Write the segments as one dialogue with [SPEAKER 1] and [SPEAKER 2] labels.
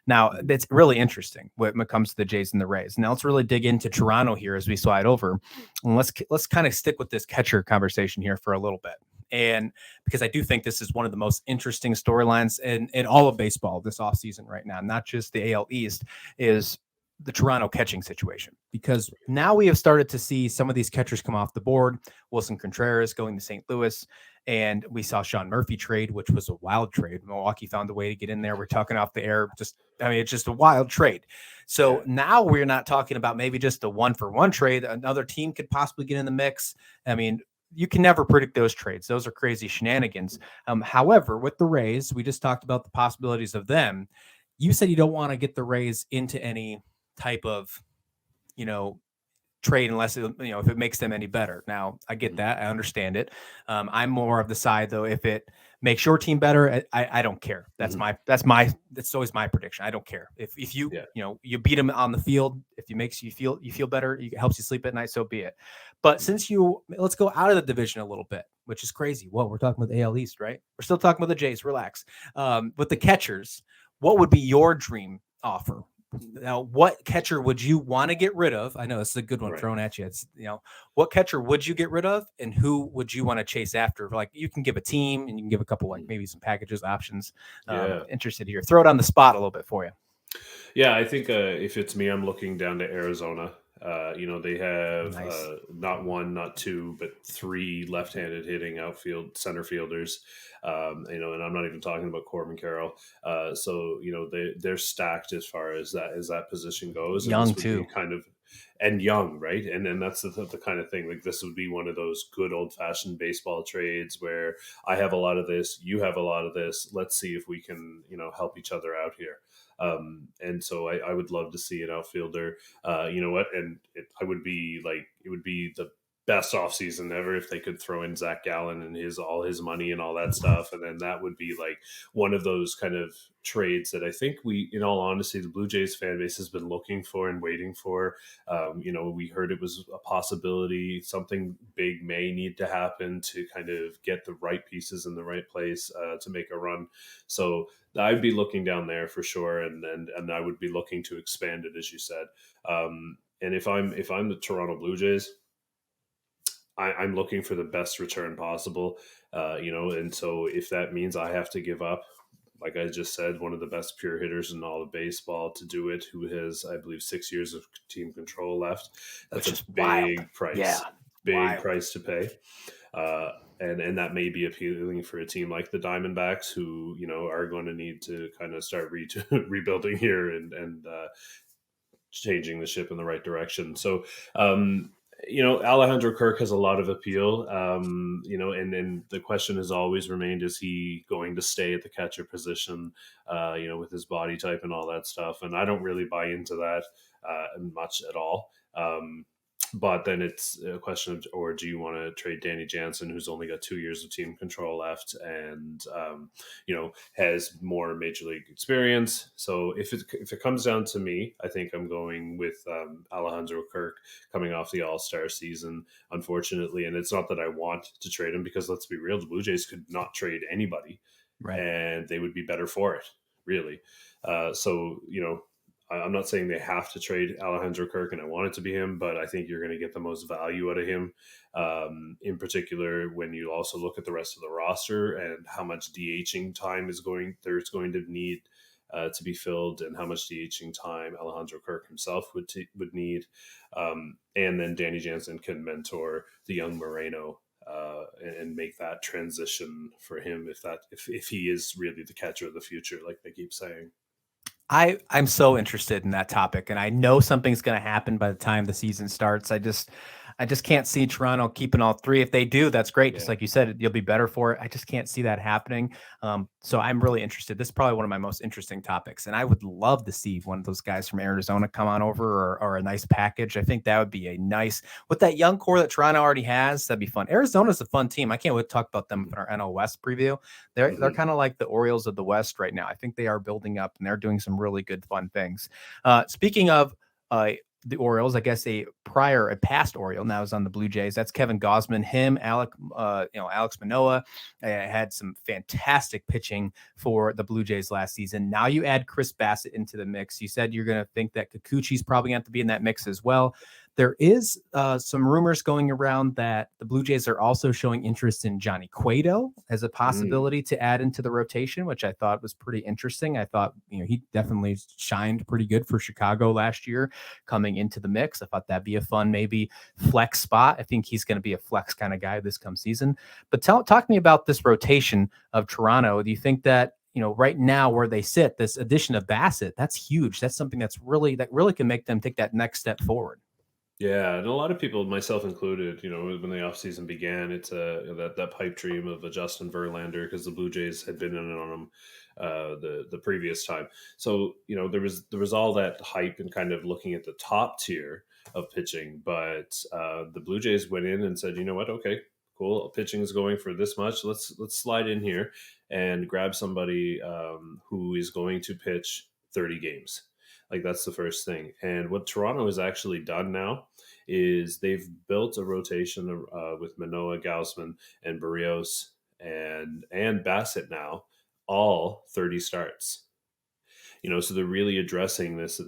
[SPEAKER 1] Now, that's really interesting when it comes to the Jays and the Rays. Now, let's really dig into Toronto here as we slide over. And let's kind of stick with this catcher conversation here for a little bit. And because I do think this is one of the most interesting storylines in all of baseball this offseason right now, not just the AL East, is the Toronto catching situation. Because now we have started to see some of these catchers come off the board. Wilson Contreras going to St. Louis. And we saw Sean Murphy trade, which was a wild trade. Milwaukee found a way to get in there. We're talking off the air. It's just a wild trade. So now we're not talking about maybe just a 1-for-1 trade. Another team could possibly get in the mix. I mean, you can never predict those trades. Those are crazy shenanigans. However, with the Rays, we just talked about the possibilities of them. You said you don't want to get the Rays into any type of, trade unless if it makes them any better. Now, I get that. I understand it. I'm more of the side though. If it makes your team better, I don't care. That's always my prediction. I don't care if you you beat them on the field. If it makes you feel better, it helps you sleep at night. So be it. But let's go out of the division a little bit, which is crazy. Well, we're talking about the AL East, right? We're still talking about the Jays. Relax. With the catchers, what would be your dream offer? Now, what catcher would you want to get rid of? I know this is a good one thrown at you. It's, what catcher would you get rid of and who would you want to chase after? Like, you can give a team and you can give a couple, like maybe some packages, options. Interested here. Throw it on the spot a little bit for you.
[SPEAKER 2] Yeah, I think if it's me, I'm looking down to Arizona. They have not one, not two, but three left-handed hitting outfield center fielders. And I'm not even talking about Corbin Carroll. So they're stacked as far as that position goes.
[SPEAKER 1] Young too,
[SPEAKER 2] and young, right? And then that's the kind of thing. Like, this would be one of those good old-fashioned baseball trades where I have a lot of this, you have a lot of this. Let's see if we can help each other out here. And so I would love to see an outfielder. It would be the best offseason ever if they could throw in Zach Gallen and all his money and all that stuff. And then that would be like one of those kind of trades that I think in all honesty, the Blue Jays fan base has been looking for and waiting for. We heard it was a possibility. Something big may need to happen to kind of get the right pieces in the right place to make a run. So I'd be looking down there for sure. And I would be looking to expand it, as you said. And if I'm the Toronto Blue Jays, I'm looking for the best return possible, and so if that means I have to give up, like I just said, one of the best pure hitters in all of baseball to do it, who has, I believe, 6 years of team control left. That's a big price. Yeah. Big price to pay. And that may be appealing for a team like the Diamondbacks, who, are going to need to kind of start rebuilding here and changing the ship in the right direction. So, Alejandro Kirk has a lot of appeal, and the question has always remained, is he going to stay at the catcher position, with his body type and all that stuff? And I don't really buy into that much at all. But then it's a question of, or do you want to trade Danny Jansen, who's only got 2 years of team control left and, has more major league experience. So if it comes down to me, I think I'm going with Alejandro Kirk coming off the All-Star season, unfortunately. And it's not that I want to trade him, because let's be real, the Blue Jays could not trade anybody, right? And they would be better for it, really. I'm not saying they have to trade Alejandro Kirk, and I want it to be him, but I think you're going to get the most value out of him. In particular, when you also look at the rest of the roster and how much DHing time there's going to need to be filled, and how much DHing time Alejandro Kirk himself would need. And then Danny Jansen can mentor the young Moreno and make that transition for him if he is really the catcher of the future, like they keep saying.
[SPEAKER 1] I'm so interested in that topic, and I know something's going to happen by the time the season starts. I just can't see Toronto keeping all three. If they do, that's great. Yeah. Just like you said, you'll be better for it. I just can't see that happening. So I'm really interested. This is probably one of my most interesting topics, and I would love to see one of those guys from Arizona come on over, or a nice package. I think that would be a nice, with that young core that Toronto already has. That'd be fun. Arizona's a fun team. I can't wait to talk about them in our NL West preview. They're kind of like the Orioles of the West right now. I think they are building up, and they're doing some really good, fun things. Speaking of the Orioles, I guess a past Oriole, now is on the Blue Jays. That's Kevin Gausman. Him, Alex Manoah had some fantastic pitching for the Blue Jays last season. Now you add Chris Bassett into the mix. You said you're going to think that Kikuchi's probably going to have to be in that mix as well. There is some rumors going around that the Blue Jays are also showing interest in Johnny Cueto as a possibility to add into the rotation, which I thought was pretty interesting. I thought, he definitely shined pretty good for Chicago last year coming into the mix. I thought that'd be a fun, maybe flex spot. I think he's going to be a flex kind of guy this come season. But talk to me about this rotation of Toronto. Do you think that, right now where they sit, this addition of Bassett, that's huge. That's something that really can make them take that next step forward.
[SPEAKER 2] Yeah, and a lot of people, myself included, when the offseason began, it's that pipe dream of a Justin Verlander, because the Blue Jays had been in on him the previous time. So there was all that hype and kind of looking at the top tier of pitching, but the Blue Jays went in and said, you know what, okay, cool, pitching is going for this much. Let's slide in here and grab somebody who is going to pitch 30 games. Like, that's the first thing. And what Toronto has actually done now is they've built a rotation with Manoah, Gausman, and Barrios and Bassett now, all 30 starts. So they're really addressing this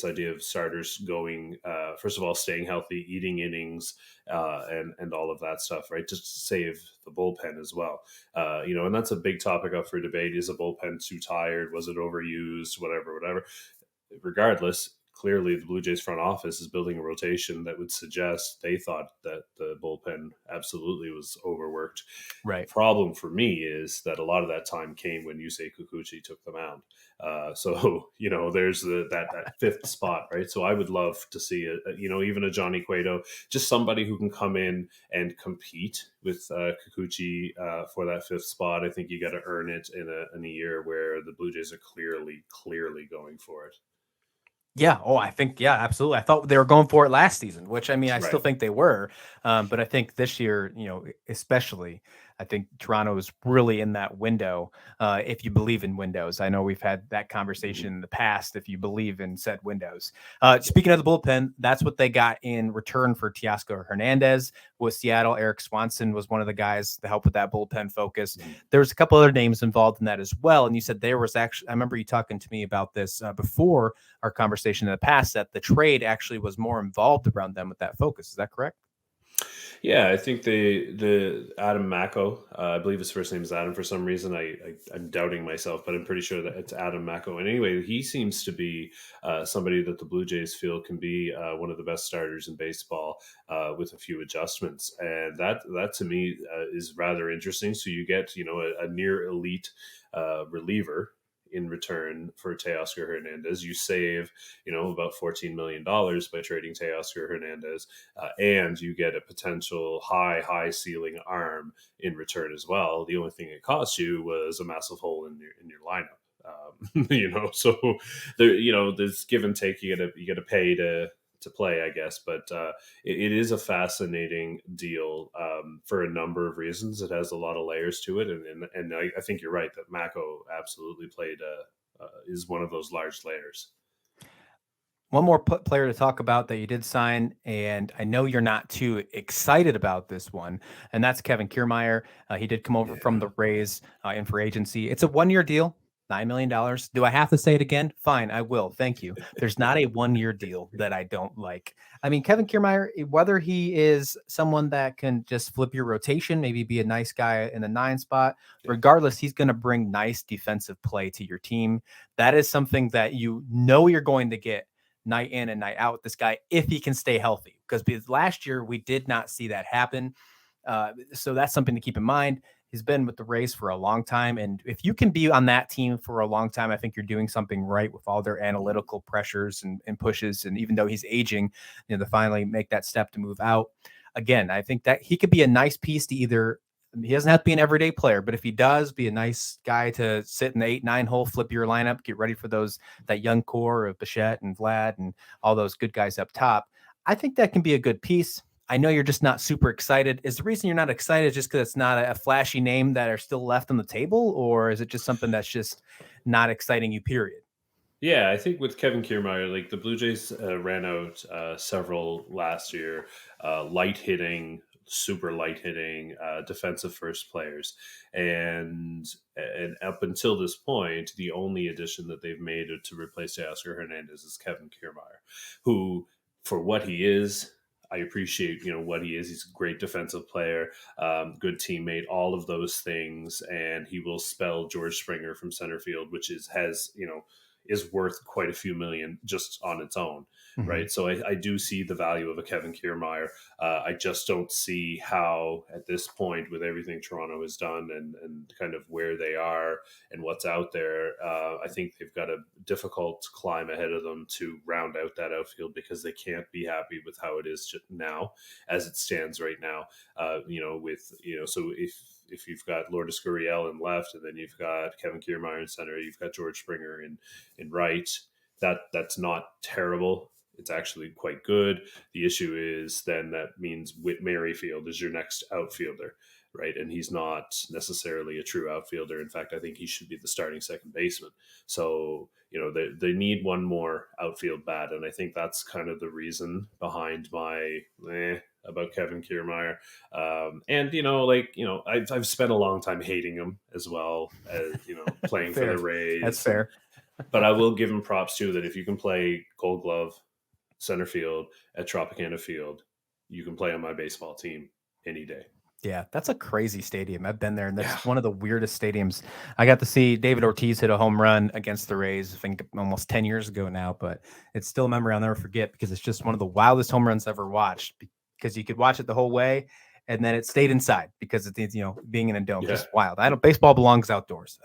[SPEAKER 2] idea of starters going, first of all, staying healthy, eating innings, and all of that stuff, right? Just to save the bullpen as well. And that's a big topic up for debate. Is the bullpen too tired? Was it overused? Whatever. Regardless, clearly the Blue Jays front office is building a rotation that would suggest they thought that the bullpen absolutely was overworked.
[SPEAKER 1] Right.
[SPEAKER 2] The problem for me is that a lot of that time came when Yusei Kikuchi took the mound. So there's that fifth spot, right? So I would love to see even a Johnny Cueto, just somebody who can come in and compete with Kikuchi for that fifth spot. I think you got to earn it in a year where the Blue Jays are clearly going for it.
[SPEAKER 1] Yeah. Oh, I think, yeah, absolutely. I thought they were going for it last season, which, I still think they were. But I think this year, especially, I think Toronto is really in that window. If you believe in windows, I know we've had that conversation in the past. If you believe in said windows, speaking of the bullpen, that's what they got in return for Teoscar Hernandez with Seattle. Eric Swanson was one of the guys to help with that bullpen focus. There's a couple other names involved in that as well. And you said there was actually, I remember you talking to me about this before our conversation in the past, that the trade actually was more involved around them with that focus. Is that correct?
[SPEAKER 2] Yeah, I think the Adam Mako, I believe his first name is Adam for some reason. I'm doubting myself, but I'm pretty sure that it's Adam Mako. And anyway, he seems to be somebody that the Blue Jays feel can be one of the best starters in baseball with a few adjustments. And that to me is rather interesting. So you get, a near elite reliever in return for Teoscar Hernandez. You save, about $14 million by trading Teoscar Hernandez, and you get a potential high ceiling arm in return as well. The only thing it cost you was a massive hole in your lineup. So there's give and take. You gotta pay to play, I guess, but it is a fascinating deal for a number of reasons. It has a lot of layers to it, and I think you're right that Mako absolutely is one of those large layers.
[SPEAKER 1] One more player to talk about that you did sign, and I know you're not too excited about this one, and that's Kevin Kiermaier. He did come over from the Rays in free agency. It's a 1-year deal. $9 million. Do I have to say it again? Fine, I will. Thank you. There's not a 1-year deal that I don't like. I mean, Kevin Kiermaier, whether he is someone that can just flip your rotation, maybe be a nice guy in the 9 spot, regardless, he's going to bring nice defensive play to your team. That is something that you're going to get night in and night out with this guy if he can stay healthy. Because last year we did not see that happen. So that's something to keep in mind. He's been with the Rays for a long time. And if you can be on that team for a long time, I think you're doing something right with all their analytical pressures and pushes. And even though he's aging, to finally make that step to move out. Again, I think that he could be a nice piece to either, he doesn't have to be an everyday player, but if he does, be a nice guy to sit in the 8-9 hole, flip your lineup, get ready for that young core of Bichette and Vlad and all those good guys up top. I think that can be a good piece. I know you're just not super excited. Is the reason you're not excited just because it's not a flashy name that are still left on the table, or is it just something that's just not exciting you, period?
[SPEAKER 2] Yeah, I think with Kevin Kiermaier, like the Blue Jays ran out several last year, light hitting, super light hitting, defensive first players, and up until this point, the only addition that they've made to replace Oscar Hernandez is Kevin Kiermaier, who, for what he is. I appreciate, what he is. He's a great defensive player, good teammate, all of those things, and he will spell George Springer from center field, which is worth quite a few million just on its own,
[SPEAKER 1] Hmm.
[SPEAKER 2] right? So I do see the value of a Kevin Kiermaier. I just don't see how, at this point, with everything Toronto has done and kind of where they are and what's out there, I think they've got a difficult climb ahead of them to round out that outfield because they can't be happy with how it is now, as it stands right now. So if you've got Lourdes Gurriel in left, and then you've got Kevin Kiermaier in center, you've got George Springer in right. That's not terrible. It's actually quite good. The issue is then that means Whit Merrifield is your next outfielder, right? And he's not necessarily a true outfielder. In fact, I think he should be the starting second baseman. So, they need one more outfield bat. And I think that's kind of the reason behind my about Kevin Kiermaier. I've spent a long time hating him as well as, playing for
[SPEAKER 1] Fair.
[SPEAKER 2] the
[SPEAKER 1] That's
[SPEAKER 2] Rays.
[SPEAKER 1] fair.
[SPEAKER 2] But I will give him props too that if you can play Gold Glove center field at Tropicana Field, you can play on my baseball team any day.
[SPEAKER 1] Yeah, that's a crazy stadium. I've been there, and
[SPEAKER 2] Yeah.
[SPEAKER 1] that's one of the weirdest stadiums. I got to see David Ortiz hit a home run against the Rays, I think almost 10 years ago now, but it's still a memory I'll never forget because it's just one of the wildest home runs I've ever watched because you could watch it the whole way and then it stayed inside because it's, being in a dome,
[SPEAKER 2] Yeah.
[SPEAKER 1] just wild. I don't, baseball belongs outdoors,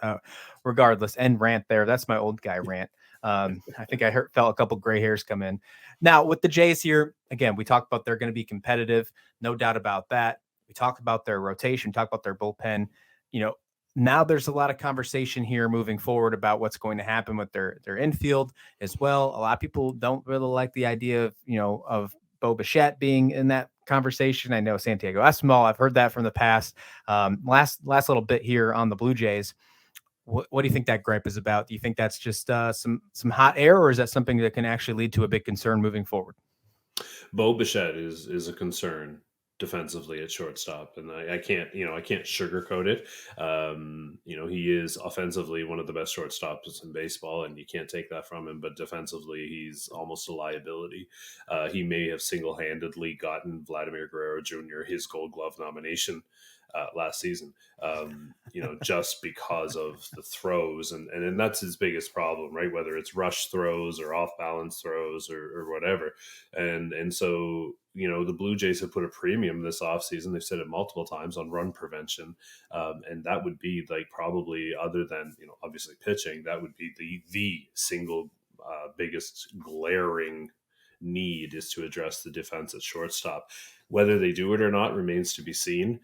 [SPEAKER 1] regardless. And rant there. That's my old guy rant. I think felt a couple gray hairs come in. Now, with the Jays here, again, we talked about they're going to be competitive, no doubt about that. We talked about their rotation, talk about their bullpen. You know, now there's a lot of conversation here moving forward about what's going to happen with their infield as well. A lot of people don't really like the idea of Bo Bichette being in that conversation. I know Santiago Esmal. I've heard that from the past. Last little bit here on the Blue Jays. What do you think that gripe is about? Do you think that's just some hot air, or is that something that can actually lead to a big concern moving forward?
[SPEAKER 2] Bo Bichette is a concern defensively at shortstop, and I can't sugarcoat it. He is offensively one of the best shortstops in baseball, and you can't take that from him. But defensively, he's almost a liability. He may have single handedly gotten Vladimir Guerrero Jr. his Gold Glove nomination last season, just because of the throws, and that's his biggest problem, right? Whether it's rush throws or off balance throws or whatever, and so the Blue Jays have put a premium this offseason. They've said it multiple times on run prevention, and that would be like probably, other than obviously pitching, that would be the single biggest glaring need, is to address the defense at shortstop. Whether they do it or not remains to be seen.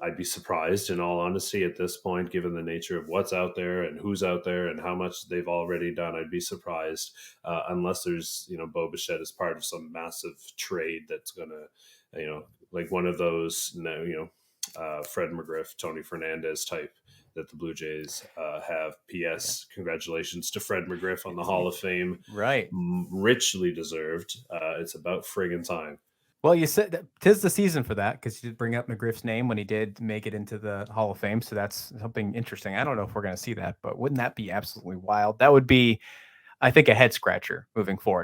[SPEAKER 2] I'd be surprised, in all honesty, at this point, given the nature of what's out there and who's out there and how much they've already done. I'd be surprised, unless there's, Bo Bichette is part of some massive trade that's going to, like one of those, Fred McGriff, Tony Fernandez type that the Blue Jays have. P.S. Congratulations to Fred McGriff on the Hall of Fame.
[SPEAKER 1] Right.
[SPEAKER 2] Richly deserved. It's about friggin' time.
[SPEAKER 1] Well, you said that 'tis the season for that because you did bring up McGriff's name when he did make it into the Hall of Fame. So that's something interesting. I don't know if we're going to see that, but wouldn't that be absolutely wild? That would be, I think, a head scratcher moving forward.